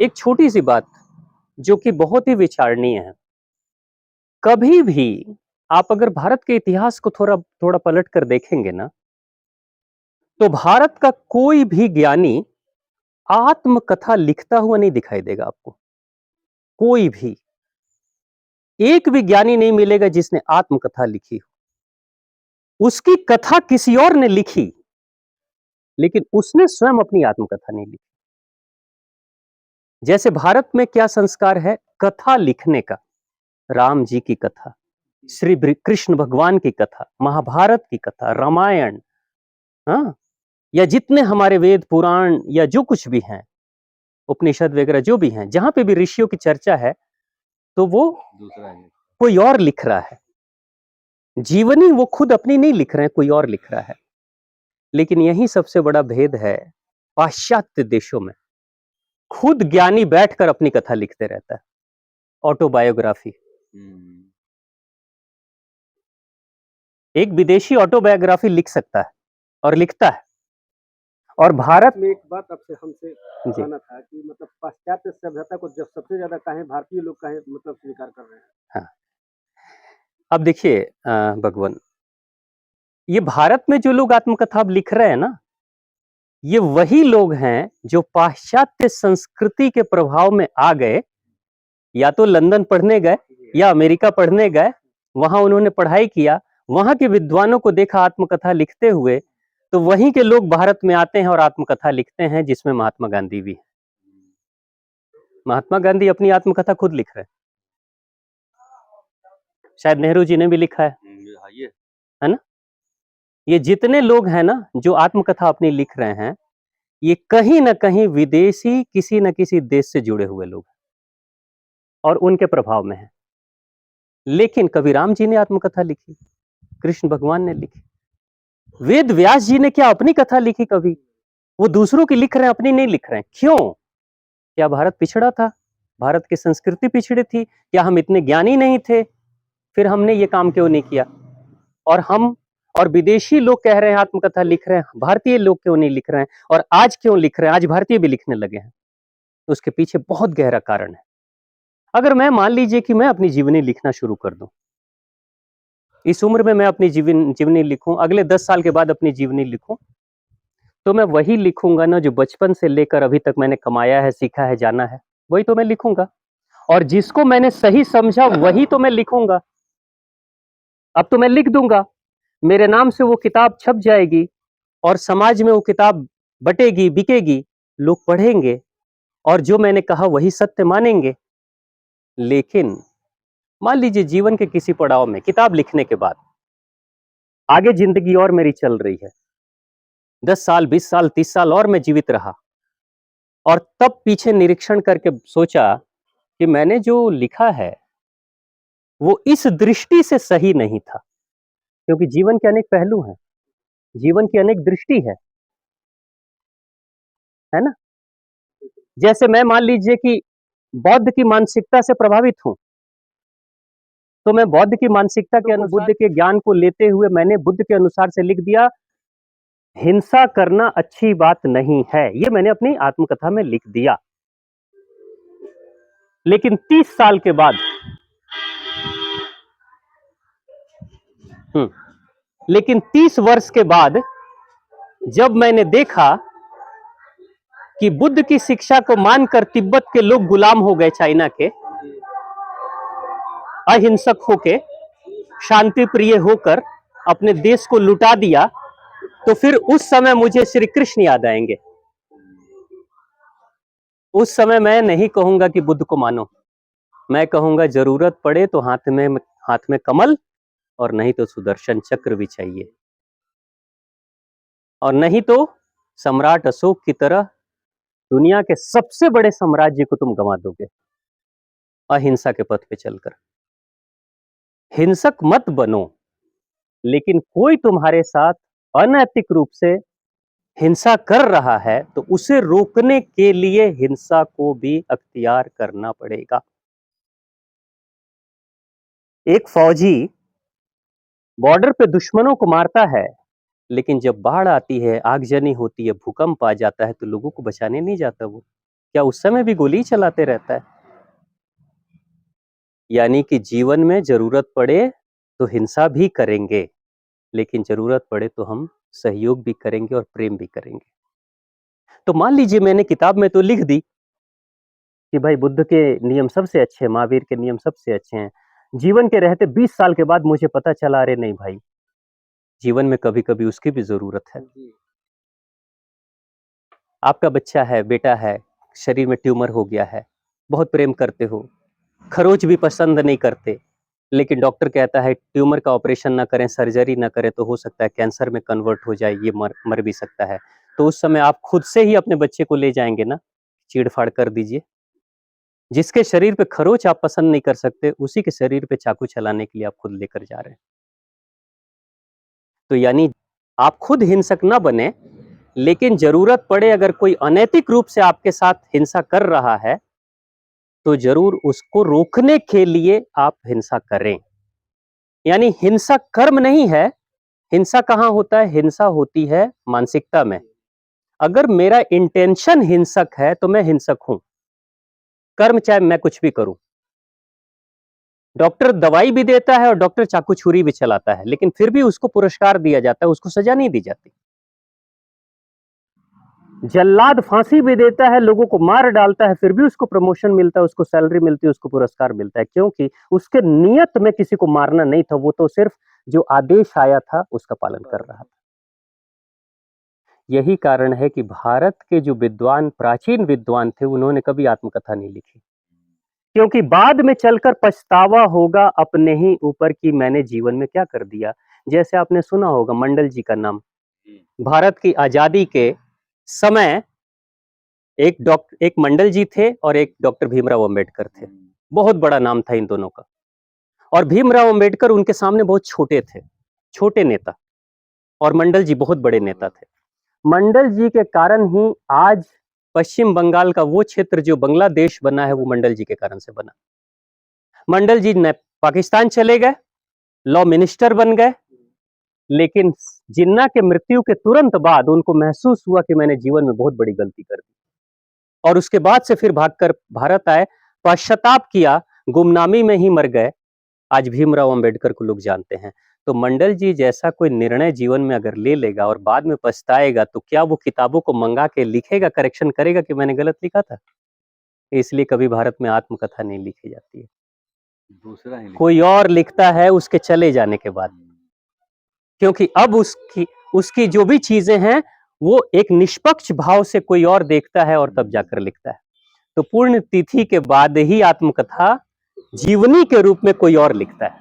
एक छोटी सी बात जो कि बहुत ही विचारणीय है। कभी भी आप अगर भारत के इतिहास को थोड़ा थोड़ा पलट कर देखेंगे ना, तो भारत का कोई भी ज्ञानी आत्मकथा लिखता हुआ नहीं दिखाई देगा आपको। कोई भी, एक भी ज्ञानी नहीं मिलेगा जिसने आत्मकथा लिखी हो। उसकी कथा किसी और ने लिखी, लेकिन उसने स्वयं अपनी आत्मकथा नहीं लिखी। जैसे भारत में क्या संस्कार है कथा लिखने का, राम जी की कथा, कृष्ण भगवान की कथा, महाभारत की कथा, रामायण, हाँ, या जितने हमारे वेद पुराण या जो कुछ भी हैं, उपनिषद वगैरह जो भी हैं, जहां पे भी ऋषियों की चर्चा है, तो वो दूसरा है, कोई और लिख रहा है। जीवनी वो खुद अपनी नहीं लिख रहे हैं, कोई और लिख रहा है। लेकिन यही सबसे बड़ा भेद है पाश्चात्य देशों में। खुद ज्ञानी बैठकर अपनी कथा लिखते रहता है, ऑटोबायोग्राफी। एक विदेशी ऑटोबायोग्राफी लिख सकता है और लिखता है। और भारत में एक बात आपसे हमसे कहना था कि मतलब पाश्चात्य सभ्यता को जब सबसे ज्यादा कहें भारतीय लोग कहें मतलब स्वीकार कर रहे हैं। हाँ, अब देखिए भगवान, ये भारत में जो लोग आत्मकथा अब लिख रहे हैं ना, ये वही लोग हैं जो पाश्चात्य संस्कृति के प्रभाव में आ गए, या तो लंदन पढ़ने गए या अमेरिका पढ़ने गए, वहां उन्होंने पढ़ाई किया, वहां के विद्वानों को देखा आत्मकथा लिखते हुए, तो वहीं के लोग भारत में आते हैं और आत्मकथा लिखते हैं, जिसमें महात्मा गांधी भी है। महात्मा गांधी अपनी आत्मकथा खुद लिख रहे हैं, शायद नेहरू जी ने भी लिखा है ना। ये जितने लोग हैं ना जो आत्मकथा अपनी लिख रहे हैं, ये कहीं ना कहीं विदेशी किसी न किसी देश से जुड़े हुए लोग हैं और उनके प्रभाव में है। लेकिन कभी राम जी ने आत्मकथा लिखी, कृष्ण भगवान ने लिखी, वेद व्यास जी ने क्या अपनी कथा लिखी कभी? वो दूसरों की लिख रहे हैं, अपनी नहीं लिख रहे हैं। क्यों? क्या भारत पिछड़ा था? भारत की संस्कृति पिछड़ी थी? क्या हम इतने ज्ञानी नहीं थे? फिर हमने ये काम क्यों नहीं किया? और हम और विदेशी लोग कह रहे हैं आत्मकथा लिख रहे हैं, भारतीय लोग क्यों नहीं लिख रहे हैं? और आज क्यों लिख रहे हैं? आज भारतीय भी लिखने लगे हैं। तो उसके पीछे बहुत गहरा कारण है। अगर मैं मान लीजिए कि मैं अपनी जीवनी लिखना शुरू कर दूं, इस उम्र में मैं अपनी जीवनी लिखूं, अगले 10 साल के बाद अपनी जीवनी लिखूं, तो मैं वही लिखूंगा ना जो बचपन से लेकर अभी तक मैंने कमाया है, सीखा है, जाना है, वही तो मैं लिखूंगा। और जिसको मैंने सही समझा वही तो मैं लिखूंगा। अब तो मैं लिख दूंगा, मेरे नाम से वो किताब छप जाएगी और समाज में वो किताब बटेगी, बिकेगी, लोग पढ़ेंगे और जो मैंने कहा वही सत्य मानेंगे। लेकिन मान लीजिए जीवन के किसी पड़ाव में किताब लिखने के बाद आगे जिंदगी और मेरी चल रही है, 10 साल, 20 साल, 30 साल और मैं जीवित रहा, और तब पीछे निरीक्षण करके सोचा कि मैंने जो लिखा है वो इस दृष्टि से सही नहीं था, क्योंकि जीवन के अनेक पहलू हैं, जीवन की अनेक दृष्टि है ना। जैसे मैं मान लीजिए कि बौद्ध की मानसिकता से प्रभावित हूं, तो मैं बौद्ध की मानसिकता के बुद्ध के ज्ञान को लेते हुए मैंने बुद्ध के अनुसार से लिख दिया, हिंसा करना अच्छी बात नहीं है, ये मैंने अपनी आत्मकथा में लिख दिया। लेकिन 30 साल के बाद लेकिन 30 वर्ष के बाद जब मैंने देखा कि बुद्ध की शिक्षा को मानकर तिब्बत के लोग गुलाम हो गए, चाइना के, अहिंसक होके, शांति प्रिय होकर अपने देश को लुटा दिया, तो फिर उस समय मुझे श्री कृष्ण याद आएंगे। उस समय मैं नहीं कहूंगा कि बुद्ध को मानो, मैं कहूंगा जरूरत पड़े तो हाथ में कमल और नहीं तो सुदर्शन चक्र भी चाहिए, और नहीं तो सम्राट अशोक की तरह दुनिया के सबसे बड़े साम्राज्य को तुम गंवा दोगे अहिंसा के पथ पे चलकर। हिंसक मत बनो, लेकिन कोई तुम्हारे साथ अनैतिक रूप से हिंसा कर रहा है तो उसे रोकने के लिए हिंसा को भी अख्तियार करना पड़ेगा। एक फौजी बॉर्डर पे दुश्मनों को मारता है, लेकिन जब बाढ़ आती है, आगजनी होती है, भूकंप आ जाता है, तो लोगों को बचाने नहीं जाता वो। क्या उस समय भी गोली चलाते रहता है? यानी कि जीवन में जरूरत पड़े तो हिंसा भी करेंगे, लेकिन जरूरत पड़े तो हम सहयोग भी करेंगे और प्रेम भी करेंगे। तो मान लीजिए मैंने किताब में तो लिख दी कि भाई बुद्ध के नियम सबसे अच्छे हैं, महावीर के नियम सबसे अच्छे हैं। जीवन के रहते 20 साल के बाद मुझे पता चला, अरे नहीं भाई, जीवन में कभी-कभी उसकी भी ज़रूरत है। जी। आपका बच्चा है, बेटा है, शरीर में ट्यूमर हो गया है, बहुत प्रेम करते हो, खरोच भी पसंद नहीं करते, लेकिन डॉक्टर कहता है ट्यूमर का ऑपरेशन ना करें, सर्जरी ना करें तो हो सकता है कैंसर में कन्वर्ट हो जाए, ये मर भी सकता है। तो उस समय आप खुद से ही अपने बच्चे को ले जाएँगे ना, चीड़-फाड़ कर दीजिए। जिसके शरीर पे खरोच आप पसंद नहीं कर सकते, उसी के शरीर पे चाकू चलाने के लिए आप खुद लेकर जा रहे हैं। तो यानी आप खुद हिंसक ना बने, लेकिन जरूरत पड़े अगर कोई अनैतिक रूप से आपके साथ हिंसा कर रहा है, तो जरूर उसको रोकने के लिए आप हिंसा करें। यानी हिंसा कर्म नहीं है, हिंसा कहाँ होता है? हिंसा होती है मानसिकता में। अगर मेरा इंटेंशन हिंसक है, तो मैं हिंसक हूं। कर्म चाहे मैं कुछ भी करूं। डॉक्टर दवाई भी देता है और डॉक्टर चाकू छुरी भी चलाता है, लेकिन फिर भी उसको पुरस्कार दिया जाता है, उसको सजा नहीं दी जाती। जल्लाद फांसी भी देता है, लोगों को मार डालता है, फिर भी उसको प्रमोशन मिलता है, उसको सैलरी मिलती है, उसको पुरस्कार मिलता है, क्योंकि उसके नियत में किसी को मारना नहीं था, वो तो सिर्फ जो आदेश आया था उसका पालन कर रहा था। यही कारण है कि भारत के जो विद्वान, प्राचीन विद्वान थे, उन्होंने कभी आत्मकथा नहीं लिखी, क्योंकि बाद में चलकर पछतावा होगा अपने ही ऊपर कि मैंने जीवन में क्या कर दिया। जैसे आपने सुना होगा मंडल जी का नाम, भारत की आजादी के समय एक मंडल जी थे और एक डॉक्टर भीमराव अंबेडकर थे। बहुत बड़ा नाम था इन दोनों का। और भीमराव अंबेडकर उनके सामने बहुत छोटे थे, छोटे नेता, और मंडल जी बहुत बड़े नेता थे। मंडल जी के कारण ही आज पश्चिम बंगाल का वो क्षेत्र जो बांग्लादेश बना है, वो मंडल जी के कारण से बना। मंडल जी ने पाकिस्तान चले गए, लॉ मिनिस्टर बन गए, लेकिन जिन्ना के मृत्यु के तुरंत बाद उनको महसूस हुआ कि मैंने जीवन में बहुत बड़ी गलती कर दी, और उसके बाद से फिर भागकर भारत आए, पश्चाताप किया, गुमनामी में ही मर गए। आज भीमराव अंबेडकर को लोग जानते हैं। तो मंडल जी जैसा कोई निर्णय जीवन में अगर ले लेगा और बाद में पछताएगा, तो क्या वो किताबों को मंगा के लिखेगा, करेक्शन करेगा कि मैंने गलत लिखा था? इसलिए कभी भारत में आत्मकथा नहीं लिखी जाती है, दूसरा ही कोई और लिखता है उसके चले जाने के बाद, क्योंकि अब उसकी जो भी चीजें हैं वो एक निष्पक्ष भाव से कोई और देखता है और तब जाकर लिखता है। तो पूर्ण तिथि के बाद ही आत्मकथा जीवनी के रूप में कोई और लिखता है।